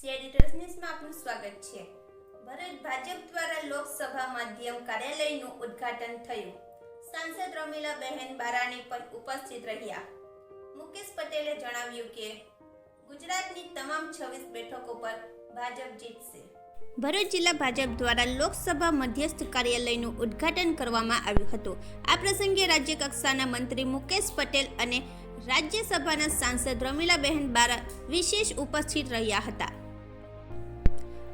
Editors ન્યૂઝમાં આપનું સ્વાગત છે। ભરૂચ ભાજપ દ્વારા લોકસભા માધ્યમ કાર્યાલયનું ઉદ્ઘાટન થયું। સાંસદ રમીલાબહેન બારાણી પણ ઉપસ્થિત રહ્યા। મુકેશ પટેલે જણાવ્યું કે ગુજરાતની તમામ 26 બેઠકો પર ભાજપ જીતશે। ભરૂચ જિલ્લા ભાજપ દ્વારા લોકસભા મધ્યસ્થ કાર્યાલયનું ઉદ્ઘાટન કરવામાં આવ્યું હતું। આ પ્રસંગે રાજ્ય કક્ષાના મંત્રી મુકેશ પટેલ અને રાજ્યસભાના સાંસદ રમીલાબહેન બારા વિશેષ ઉપસ્થિત રહ્યા હતા।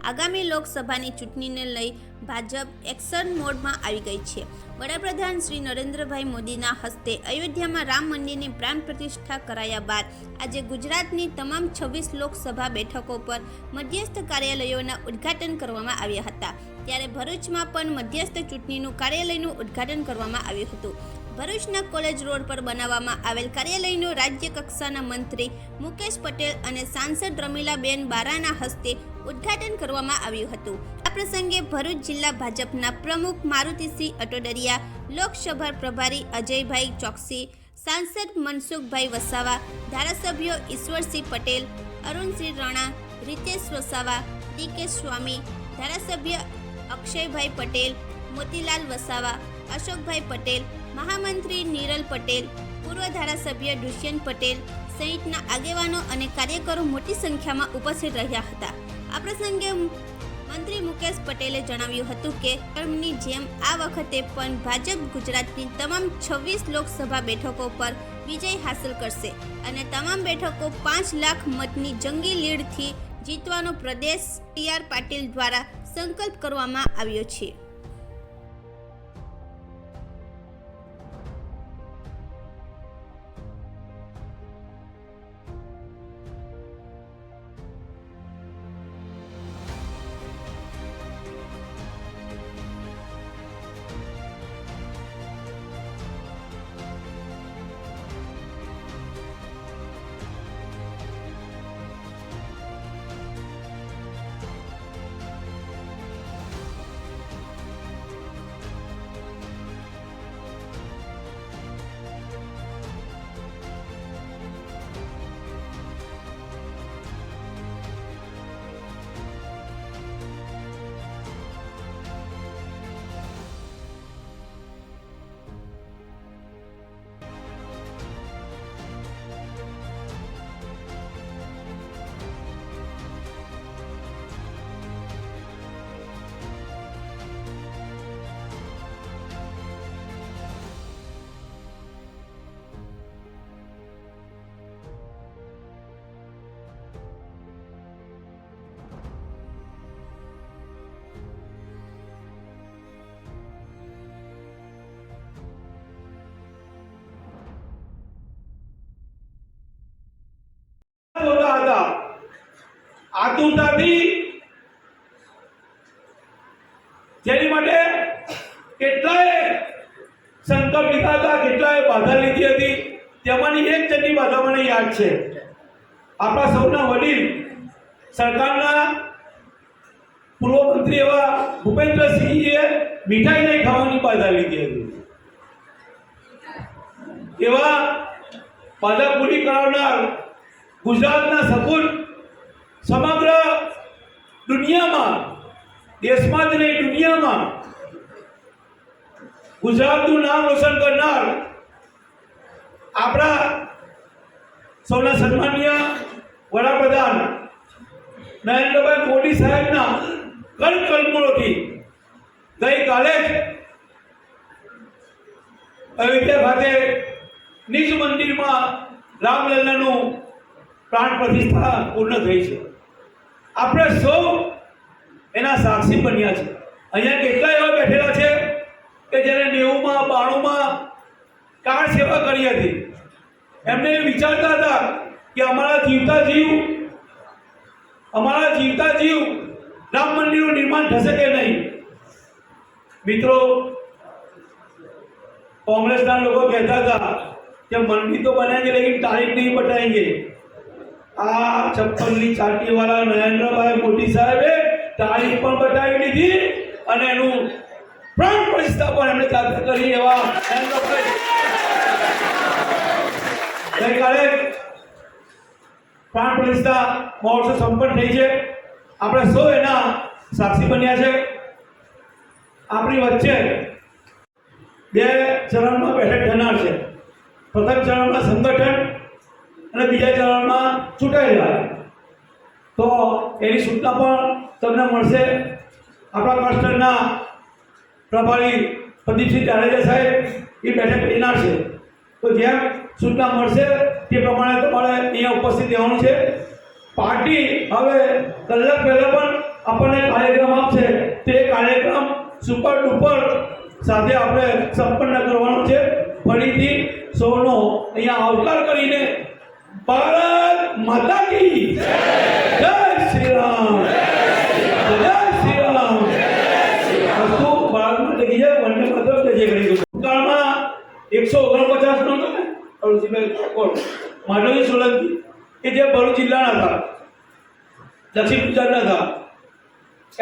આગામી લોકસભાની ચૂંટણીને લઈ ભાજપ એક્શન મોડમાં આવી ગઈ છે। વડાપ્રધાન શ્રી નરેન્દ્રભાઈ મોદીના હસ્તે અયોધ્યામાં રામ મંદિરની પ્રાણ પ્રતિષ્ઠા કરાયા બાદ આજે ગુજરાતની તમામ 26 લોકસભા બેઠકો પર મધ્યસ્થ કાર્યાલયોના ઉદ્ઘાટન કરવામાં આવ્યા હતા। ત્યારે ભરૂચમાં પણ મધ્યસ્થ ચૂંટણીનું કાર્યાલયનું ઉદ્ઘાટન કરવામાં આવ્યું હતું। ભરૂચના કોલેજ રોડ પર બનાવવામાં આવેલ કાર્યાલયનું રાજ્ય કક્ષાના મંત્રી મુકેશ પટેલ અને સાંસદ રમીલાબેન બારાના હસ્તે ઉદ્ઘાટન કરવામાં આવ્યું હતું। આ પ્રસંગે ભરૂચ જિલ્લા ભાજપના પ્રમુખ મારુતિસિંહ અટોડરિયા, લોકસભા પ્રભારી અજયભાઈ ચોકસી, સાંસદ મનસુખભાઈ વસાવા, ધારાસભ્યો ઈશ્વરસિંહ પટેલ, અરુણસિંહ રાણા, રીતેશ વસાવા, ડીકે સ્વામી, ધારાસભ્ય અક્ષયભાઈ પટેલ, મોતીલાલ વસાવા, અશોકભાઈ પટેલ, મહામંત્રી નિરલ પટેલ, પૂર્વ ધારાસભ્ય દુષ્યંત પટેલ સહિતના આગેવાનો અને કાર્યકરો મોટી સંખ્યામાં ઉપસ્થિત રહ્યા હતા। આ પ્રસંગે મંત્રી મુકેશ પટેલે જણાવ્યું હતું કે કર્મની જેમ આ વખતે પણ ભાજપ ગુજરાતની તમામ 26 લોકસભા બેઠકો પર વિજય હાંસલ કરશે અને તમામ બેઠકો 5 લાખ મતની જંગી લીડથી જીતવાનો પ્રદેશ TR પાટીલ દ્વારા સંકલ્પ કરવામાં આવ્યો છે। આતુરતાથી જેની માટે કેટલાય સંકલ્પ લીધા હતા, કેટલાય બાધા લીધી હતી। તેમાંની એક જણની બાધા મને યાદ છે। આપણા સૌના વડીલ સરકારના પૂર્વ મંત્રી એવા ભૂપેન્દ્રસિંહજીએ મીઠાઈ નહીં ખાવાની બાધા લીધી હતી। એવા બાધા પૂરી કરાવનાર ગુજરાતના સપૂત સમગ્ર દુનિયામાં, દેશમાં જ નહીં દુનિયામાં ગુજરાતનું નામ રોશન કરનાર આપણા સૌના સન્માનીય વડાપ્રધાન નરેન્દ્રભાઈ મોદી સાહેબના કળકળમોથી ગઈકાલે જ અયોધ્યા ખાતે નિજ મંદિરમાં રામલલ્લાનું પ્રાણ પ્રતિષ્ઠા પૂર્ણ થઈ છે। આપણે સૌ એના સાક્ષી બન્યા છે। અહીંયા કેટલા એવા બેઠેલા છે કે જેને 90માં 92માં કાર સેવા કરી હતી। એમને વિચારતા હતા કે અમારા જીવતા જીવ રામ મંદિરનું નિર્માણ થશે કે નહીં। મિત્રો, कांग्रेसना लोग कहता था कि मंदिर तो बनाएंगे लेकिन तारीख नहीं बताएंगे। आ चप्पलनी चाटी वाला नरेंद्रभाई मोदी साहेबे तारीख पण बतावी દીધી અને એનું પ્રાણ પ્રતિષ્ઠા પણ એમણે જાતે કરી। એવા નરેન્દ્રભાઈ ગઈકાલે પ્રાણ પ્રતિષ્ઠા મહોત્સવ સંપન્ન થઈ છે। આપણે સૌ એના સાક્ષી બન્યા છે. આપણી વચ્ચે બે ચરણમાં બેઠક થનાર છે. પ્રથમ ચરણમાં સંગઠન અને બીજા ચરણમાં ચૂંટાયેલા. તો એની સૂચના પણ તમને મળશે. આપણા ક્લસ્ટરના પ્રભારી પ્રદીપસિંહ જાડેજા સાહેબ એ બેઠક લેનાર છે. તો જેમ સૂચના મળશે તે પ્રમાણે તમારે અહીંયા ઉપસ્થિત રહેવાનું છે. પાર્ટી હવે કલાક પહેલા પણ આપણને કાર્યક્રમ આપશે. તે કાર્યક્રમ સુપર ડુપર સાથે આપણે સંપન્ન કરવાનો છે. ફરીથી સૌનો અહીંયા આવકાર કરીને ભારત માતા કી જય શ્રી રામ, જય શ્રી રામ. વસ્તુ ભારત માતા કી જય, વંદે માતરમ, જય કરી દો. કાળમાં 149 નો હતો ને અરુણસિંહભાઈ માધવજી સોલંકી કે જે ભરૂચ જિલ્લાના હતા, દક્ષિણ ગુજરાતના હતા.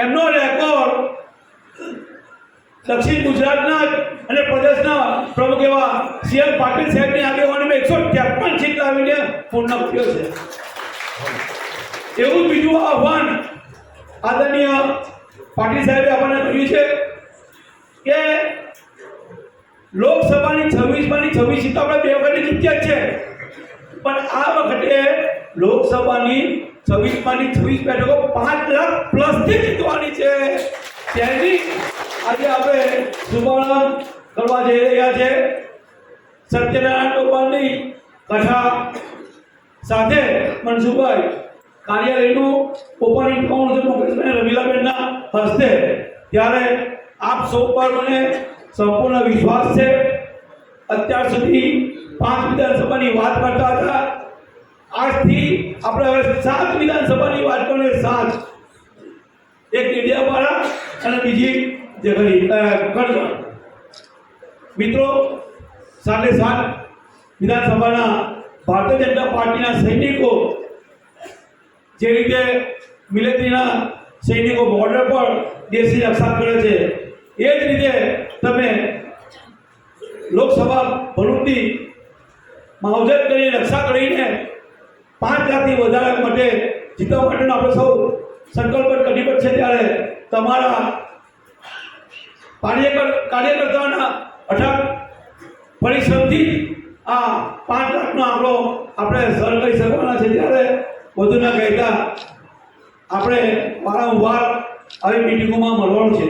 એમનો રેકોર્ડ દક્ષિણ ગુજરાતના અને પ્રદેશના પ્રમુખ એવા સી.આર. પાટીલ સાહેબની આગેવાનીમાં 153 સીટ લાવીને પૂર્ણ કર્યો છે. એવું બીજું આહ્વાન આદરણીય પાટીલ સાહેબે આપણને કર્યું છે કે લોકસભાની 26માંથી 26 સીટ આપણે બે વખતે જીત્યા જ છે, પણ આ વખતે લોકસભાની 26માંથી 26 બેઠકો 5 લાખ પ્લસથી જીતવાની છે. તેની આજે આપણે શુભારંભ કરવા જઈ રહ્યા છે. સત્યનારાયણ ગોપાલની કથા સાથે મનસુખભાઈ કાર્યાલયનું ઓપનિંગ થવાનું છે મુકેશભાઈ રમીલાબેનના હસ્તે. ત્યારે આપ સૌ પર મને સંપૂર્ણ વિશ્વાસ છે. અત્યાર સુધી 5 વિધાનસભાની વાત કરતા હતા, આજથી આપણે હવે 7 વિધાનસભાની વાત કરીએ. 7, એક ડેડિયાપાડા અને બીજી કરજણ. મિત્રો, 7 વિધાનસભાના ભારતીય જનતા પાર્ટીના સૈનિકો જે રીતે મિલિટરીના સૈનિકો બોર્ડર પર દેશની રક્ષા કરે છે, એ જ રીતે તમે લોકસભા ભરૂચની માવજત કરી રક્ષા કરીને 5 લાખથી વધારે માટે જીતવા માટેનો આપણે સૌ સંકલ્પ કટિબદ્ધ છે. ત્યારે તમારા કાર્યકર્તાઓના અઢાર પરિશ્રમથી આ 5 લાખનો આંકડો આપણે સર કરી શકવાના છે. ત્યારે વધુ ના કહેતા આપણે વારંવાર આવી મિટિંગોમાં મળવાનું છે.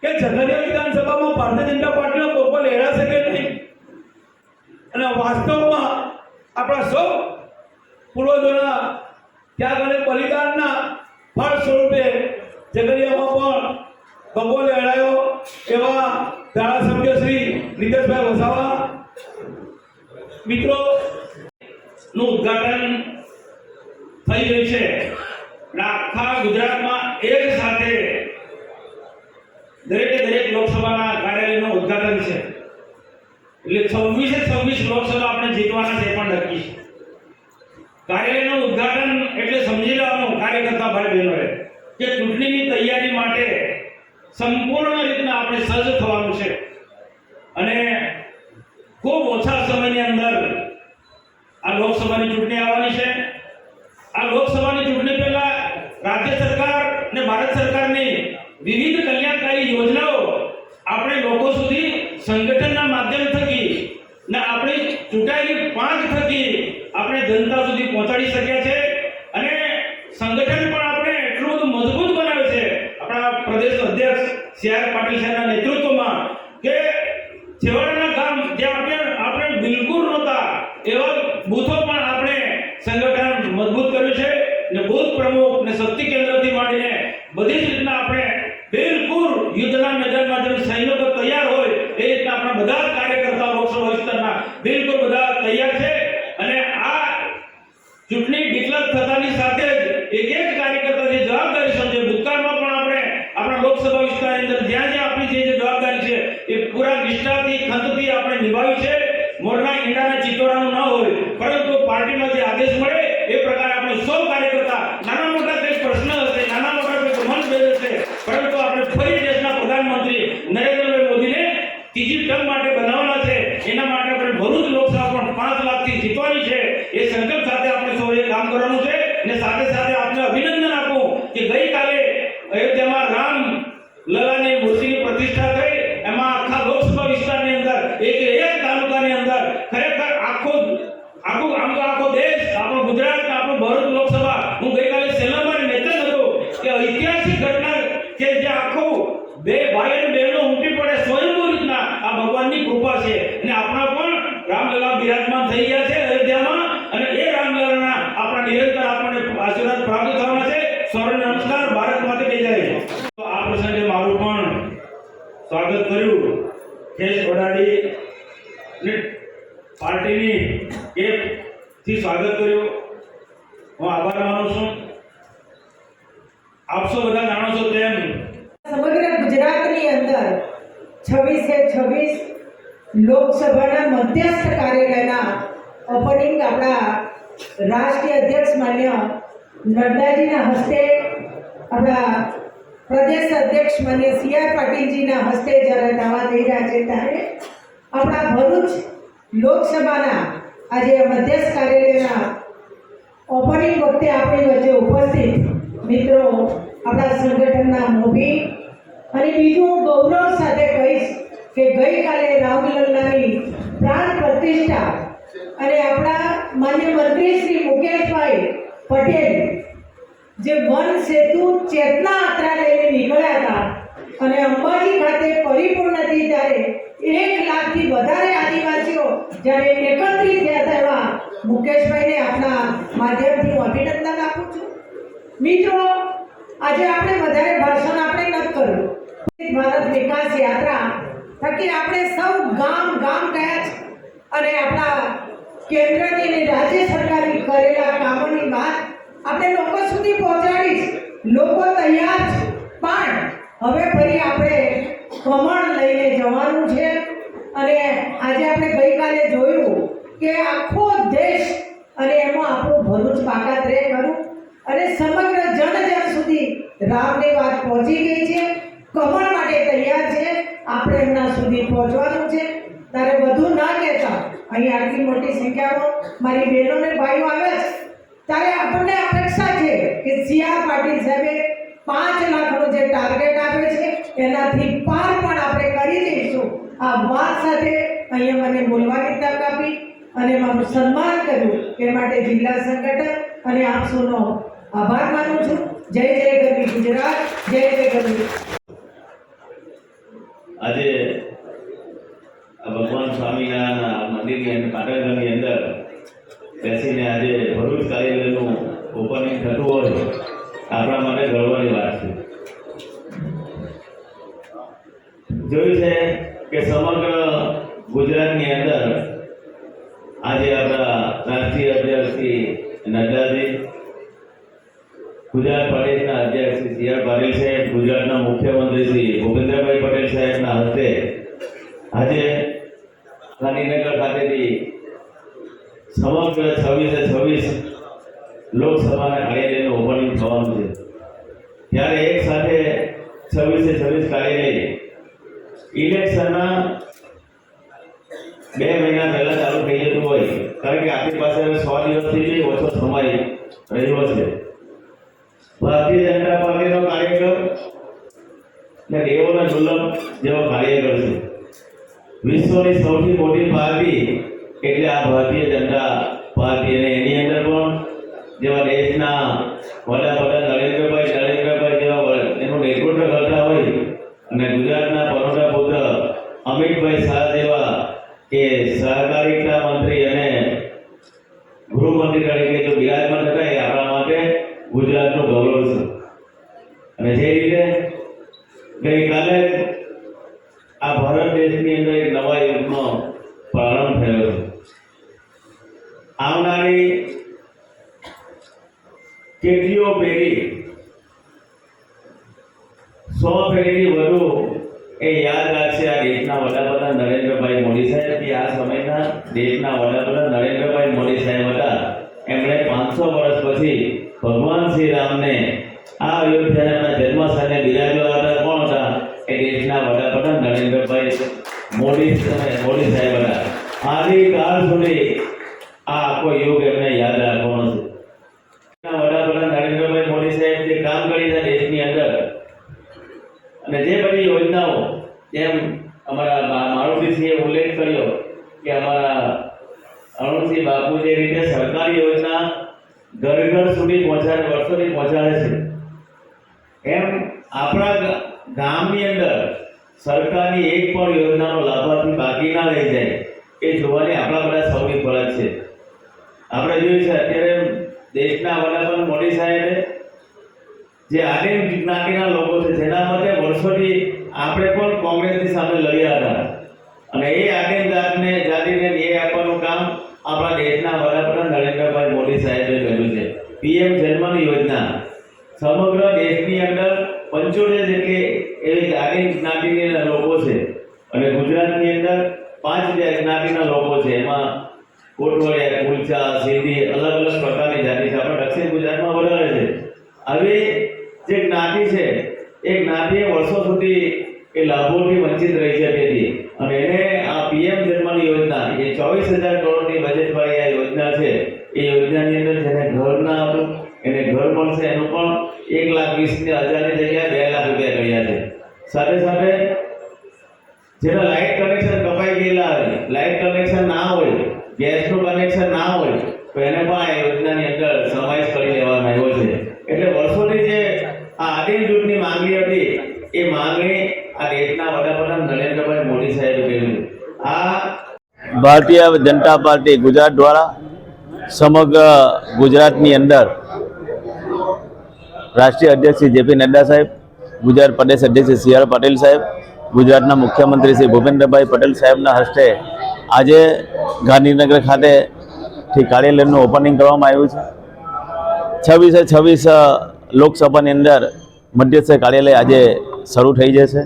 કે ઝઘડિયા વિધાનસભામાં ભારતીય જનતા પાર્ટીનો કોપર લહેરાશે કે નહીં, અને વાસ્તવમાં આપણા સૌ પૂર્વજોના ત્યાગ અને બલિદાનના ફળ સ્વરૂપે ઝઘડિયામાં પણ ભગવો લહેરાયો એવા ધારાસભ્ય શ્રી રીતેશભાઈ વસાવા મિત્રો નું ઉદ્ઘાટન થઈ રહ્યું છે. આખા ગુજરાતમાં એક સાથે દરેક લોકસભાના કાર્યાલયનું ઉદ્ઘાટન છે. એટલે 26 લોકસભા આપણે જીતવાના છે પણ નક્કી છે. કાર્યાલયનું ઉદ્ઘાટન એટલે સમજી લેવાનું કાર્યકર્તા ભાઈ બહેનોએ કે ચૂંટણીની તૈયારી માટે સંપૂર્ણ રીતના આપણે સજ્જ થવાનું છે. અને ખૂબ ઓછા સમયની અંદર આ લોકસભાની ચૂંટણી આવવાની છે. આ લોકસભાની ચૂંટણી પહેલા રાજ્ય સરકાર અને ભારત સરકારની વિવિધ કલ્યાણકારી યોજનાઓ આપણે લોકો સુધી સંગઠનના માધ્યમ થકી ને આપણી ચૂંટાયેલી 5 થકી આપણે જનતા સુધી પહોંચાડી શક્યા છે. અને સંગઠન પણ આપણે એટલું બધું મજબૂત બનાવ્યું છે આપણા પ્રદેશ અધ્યક્ષ સી.આર. પાટીલ સાહેબના નેતૃત્વમાં કે છેવાડાના ગામ જ્યાં આપણે બિલકુલ નહોતા એવા બૂથો પણ આપણે સંગઠન મજબૂત કર્યું છે. ને બૂથ પ્રમુખ ને શક્તિ કેન્દ્રથી માંડીને બધી જ રીતના આપણે બિલકુલ યુદ્ધના મેદાનમાં જેમ સૈનિકો તૈયાર હોય એ રીતના આપણા બધા જ કાર્યકર્તાઓ લોકસભા વિસ્તારના બિલકુલ બધા તૈયાર છે. અને આ ચૂંટણી ડિક્લેર થતાની સાથે જ એક કાર્યકર્તા જે જવાબદારી સમજે, ભૂતકાળમાં પણ આપણે આપણા લોકસભા વિસ્તારની અંદર જ્યાં આપણી જે જવાબદારી છે એ પૂરા નિષ્ઠાથી ખંતથી આપણે નિભાવી છે. મોરના ઈંડાના ચિતોરાનું ન હોય, પરંતુ પાર્ટીમાં જે આદેશ મળે એ પ્રકારે આપણે સૌ કાર્યકર્તા નાના મોટા કંઈક પ્રશ્ન હશે, નાના મોટા કંઈક મનભેદ હશે, પરંતુ આપણે ફરી દેશના પ્રધાનમંત્રી નરેન્દ્રભાઈ મોદીને ત્રીજી ટર્મ માટે બનાવવાના છે. એના માટે આપણે ભરૂચ લોકસભા પણ 5 લાખથી જીતવાની છે. એ સંકલ્પ સાથે આપણે સૌએ કામ કરવાનું છે. અને સાથે લલાની મૂર્તિની પ્રતિષ્ઠા થઈ, એમાં આખા લોકસભા વિસ્તારની અંદર એક તાલુકાની અંદર ખરેખર આખો દેશ, આપણો ગુજરાત, આપણો ભરૂચ લોકસભા, હું ગઈકાલે સેલામાં મેચન હતો કે ઐતિહાસિક ઘટના કે જે આખું બે ભાઈ અને બહેનો ઉમટી પડે સ્વયંભૂ રીતના આ ભગવાનની કૃપા છે. અને આપણા પણ રામલલા બિરાજમાન થઈ ગયા છે અયોધ્યામાં, અને એ રામલલાના આપણા નિરંતર આપણને આશીર્વાદ પ્રાપ્ત થવાના છે. સૌને નમસ્કાર. ભારત માતા કી જય. તો આ પ્રસંગે મારું પણ સ્વાગત કર્યું કેશ વડાડી ને પાર્ટીની કેપ થી સ્વાગત કર્યું. હું આભાર માનું છું. આપ સૌ બધા જાણો છો તેમ સમગ્ર ગુજરાતની અંદર 26 લોકસભાના મધ્યસ્થ કાર્યાલયના ઓપનિંગ આપણા રાષ્ટ્રીય અધ્યક્ષ માન્ય નડ્ડાજીના હસ્તે, આપણા પ્રદેશ અધ્યક્ષ માન્ય સી.આર. પાટીલજીના હસ્તે જ્યારે થવા થઈ રહ્યા છે, ત્યારે આપણા ભરૂચ લોકસભાના આજે મધ્યસ્થ કાર્યાલયના ઓપનિંગ વખતે આપણી વચ્ચે ઉપસ્થિત મિત્રો, આપણા સંગઠનના મોભી, અને બીજું ગૌરવ સાથે કહીશ કે ગઈકાલે રામલલ્લાની પ્રાણ પ્રતિષ્ઠા અને આપણા માન્ય મંત્રી શ્રી મુકેશભાઈ પટેલ જે વન સેતુ ચેતના યાત્રા લઈને નીકળ્યા હતા અને અંબાજી ખાતે પરિપૂર્ણ થઈ, ત્યારે 1 લાખથી વધારે આદિવાસીઓ જ્યારે એકત્રિત થયા હતા, એવા મુકેશભાઈને આપણા માધ્યમથી હું અભિનંદન આપું છું. મિત્રો, આજે આપણે વધારે ભાષણ આપણે નથી કર્યું. ભારત વિકાસ યાત્રા થકી આપણે સૌ ગામ ગયા છે, અને આપણા કેન્દ્રની અને રાજ્ય સરકારે કરેલા કામોની વાત આપણે લોકો સુધી પહોંચાડી છે. લોકો તૈયાર છે, પણ હવે ફરી આપણે કમળ લઈને જવાનું છે. અને આજે આપણે ગઈકાલે જોયું કે આખો દેશ અને એમાં આપણું ભરૂચ બાકાત રહે ખરું, અને સમગ્ર જન સુધી રામની વાત પહોંચી ગઈ છે. કમળ માટે તૈયાર છે, આપણે એમના સુધી પહોંચવાનું છે. ત્યારે વધુ ના કહેતા, અહીં આટલી મોટી સંખ્યામાં મારી બહેનો અને ભાઈઓ આવે છે, ત્યારે આપણને અપેક્ષા છે કે સી.આર. પાટીલ સાહેબે 5 લાખનો જે ટાર્ગેટ આપ્યો છે એનાથી પાર પણ આપણે કરી જઈશું. આ વાત સાથે અહીંયા મને બોલવાની તક આપી અને મારું સન્માન કર્યું એ માટે જિલ્લા સંગઠન અને આપ સૌનો આભાર માનું છું. જય જય ગરવી ગુજરાત, જય જય ગરવી. આજે ભગવાન સ્વામિનારાયણના મંદિરની અંદર પાટણની અંદર બેસીને આજે ભરૂચ કાર્યાલયનું ઓપનિંગ થતું હોય, આપણા માટે ગર્વની વાત છે. જોયું છે કે સમગ્ર ગુજરાતની અંદર આજે આપણા રાષ્ટ્રીય અધ્યક્ષ શ્રી નડ્ડાજી, ગુજરાત પ્રદેશના અધ્યક્ષ શ્રી સી.આર. પાટીલ સાહેબ, ગુજરાતના મુખ્યમંત્રી શ્રી ભૂપેન્દ્રભાઈ પટેલ સાહેબના હસ્તે આજે ગાંધીનગર ખાતેથી સમગ્ર 26 લોકસભાના કાર્યાલયનું ઓપનિંગ થવાનું છે. ત્યારે એક સાથે 26 કાર્યાલય ઇલેક્શનના 2 મહિના પહેલા ચાલુ થઈ જતું હોય, કારણ કે આપણી પાસે 100 દિવસથી ઓછો સમય રહ્યો છે. ભારતીય જનતા પાર્ટીનો કાર્યકર ને દેવોના દુર્લભ જેવો કાર્યકર છે. વિશ્વની સૌથી મોટી પાર્ટી એટલે આ ભારતીય જનતા પાર્ટી, અને એની અંદર પણ જેવા દેશના વડાપ્રધાન નરેન્દ્રભાઈ જેવા એનું નેતૃત્વ કરતા હોય, અને ગુજરાતના પરોઢા પુત્ર અમિતભાઈ શાહ જેવા કે સહકારિતા મંત્રી અને ગૃહમંત્રી તરીકે જો બિરાજમાન થતા, એ આપણા માટે ગુજરાતનું ગૌરવ છે. અને જે રીતે ગઈકાલે આ ભારત દેશની અંદર એક નવા યુગનો પ્રારંભ થયો છે. આવનારી કેટલીઓ પેઢી 100 પેઢીથી વધુ એ યાદ રાખશે આ દેશના વડાપ્રધાન નરેન્દ્રભાઈ મોદી સાહેબ, કે આ સમયના દેશના વડાપ્રધાન નરેન્દ્રભાઈ મોદી સાહેબ હતા. એમણે 500 વર્ષ પછી ભગવાન શ્રી રામને આ અયોધ્યાના જન્મસ્થાને બિરાજવા હતા. કોણ હતા? એ દેશના વડાપ્રધાન નરેન્દ્રભાઈ મોદી સાહેબ હતા. આદિકાળ સુધી આ આખો યુગ એમને યાદ રાખવાનો છે. વડાપ્રધાન નરેન્દ્રભાઈ મોદી સાહેબ જે કામ કરી છે દેશની અંદર, અને જે જેમ અમારા મારુતિસિંહે ઉલ્લેખ કર્યો કે અમારા અરુણસિંહ બાપુ જે રીતે સરકારી યોજના ઘર ઘર સુધી પહોંચાડે, વર્ષોથી પહોંચાડે છે, એમ આપણા ગામની અંદર સરકારની એક પણ યોજનાનો લાભાર્થી બાકી ના રહી જાય એ જોવાની આપણા બધા સૌની ફરજ છે. આપણે જોયું છે અત્યારે દેશના વડાપ્રધાન મોદી સાહેબે જે આદિમ જ્ઞાતિના લોકો છે જેના માટે વર્ષોથી આપણે પણ કોંગ્રેસની સામે લડ્યા હતા, અને એ આદિમ જાતિને ન્યાય આપવાનું કામ આપણા દેશના વડાપ્રધાન નરેન્દ્રભાઈ મોદી સાહેબે કર્યું છે. પીએમ જન્મની યોજના સમગ્ર દેશની અંદર 75 જેટલી એવી આદિમ જ્ઞાતિના લોકો છે, અને ગુજરાતની અંદર 5 જ્ઞાતિના લોકો છે. એમાં કોટવાડિયા, કુલચા, સિંધી, અલગ અલગ પ્રકારની જાતિ છે. આપણે દક્ષિણ ગુજરાતમાં વધારે છે. આવી જે જ્ઞાતિ છે એ જ્ઞાતિએ વર્ષો સુધી એ લાભોથી વંચિત રહી છે તેથી, અને એને આ પીએમ જન્મની યોજના એ 24,000 કરોડની બજેટવાળી આ યોજના છે, એ યોજનાની અંદર જેને ઘર ના હતું એને ઘર મળશે. એનું પણ 1,20,000ની જગ્યાએ 2 લાખ રૂપિયા કર્યા છે. સાથે સાથે જેના લાઇટ કનેક્શન કપાઈ ગયેલા હોય, લાઇટ કનેક્શન ના હોય, ગેસનું કનેક્શન ના હોય, તો એને પણ આ યોજનાની અંદર સમાવેશ કરી લેવામાં આવ્યો છે. એટલે વર્ષોથી જે આ આદિમ જૂથની માંગણી હતી એ માંગણી આ દેશના વડાપ્રધાન નરેન્દ્રભાઈ મોદી સાહેબે કર્યું. આ ભારતીય જનતા પાર્ટી ગુજરાત દ્વારા સમગ્ર ગુજરાતની અંદર રાષ્ટ્રીય અધ્યક્ષ શ્રી જેપી નડ્ડા સાહેબ, ગુજરાત પ્રદેશ અધ્યક્ષ શ્રી CR પાટીલ સાહેબ, ગુજરાતના મુખ્યમંત્રી શ્રી ભૂપેન્દ્રભાઈ પટેલ સાહેબના હસ્તે આજે ગાંધીનગર ખાતેથી કાર્યાલયનું ઓપનિંગ કરવામાં આવ્યું છે. 26 લોકસભાની અંદર મધ્યસ્થ કાર્યાલય આજે શરૂ થઈ જશે.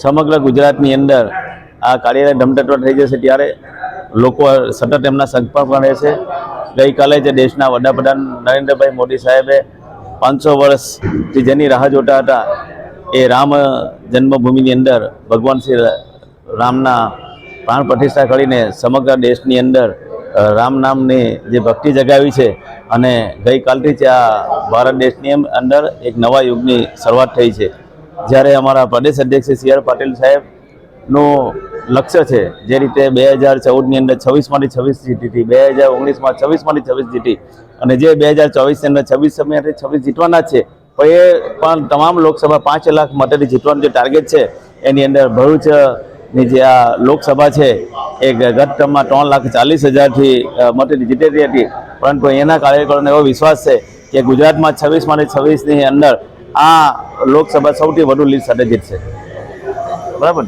સમગ્ર ગુજરાતની અંદર આ કાર્યાલય ધમધમતો થઈ જશે ત્યારે લોકો સતત એમના સંપર્કમાં રહેશે. ગઈકાલે જે દેશના વડાપ્રધાન નરેન્દ્રભાઈ મોદી સાહેબે 500 વર્ષથી જેની રાહ જોતા હતા એ રામ જન્મભૂમિની અંદર ભગવાન શ્રી રામના પ્રાણ પ્રતિષ્ઠા કરીને સમગ્ર દેશની અંદર રામ નામની જે ભક્તિ જગાવી છે, અને ગઈકાલથી જ આ ભારત દેશની અંદર એક નવા યુગની શરૂઆત થઈ છે. જ્યારે અમારા પ્રદેશ અધ્યક્ષ CR પાટીલ સાહેબનું લક્ષ્ય છે જે રીતે 2014ની અંદર 26માંથી 26 જીતી, 2019માં 26માંથી 26 જીતી, અને જે 2024ની અંદર 26માંથી 26 જીતવાના છે, તો એ પણ તમામ લોકસભા 5 લાખ મતથી જીતવાનું જે ટાર્ગેટ છે એની અંદર ભરૂચની જે આ લોકસભા છે એ ગત ટર્મમાં 3,40,000થી મતથી જીતેલી હતી, પરંતુ એના કાર્યકરોને એવો વિશ્વાસ છે કે ગુજરાતમાં 26માંથી 26ની અંદર આ લોકસભા સૌથી વધુ લીડ સાથે જીતશે. બરાબર.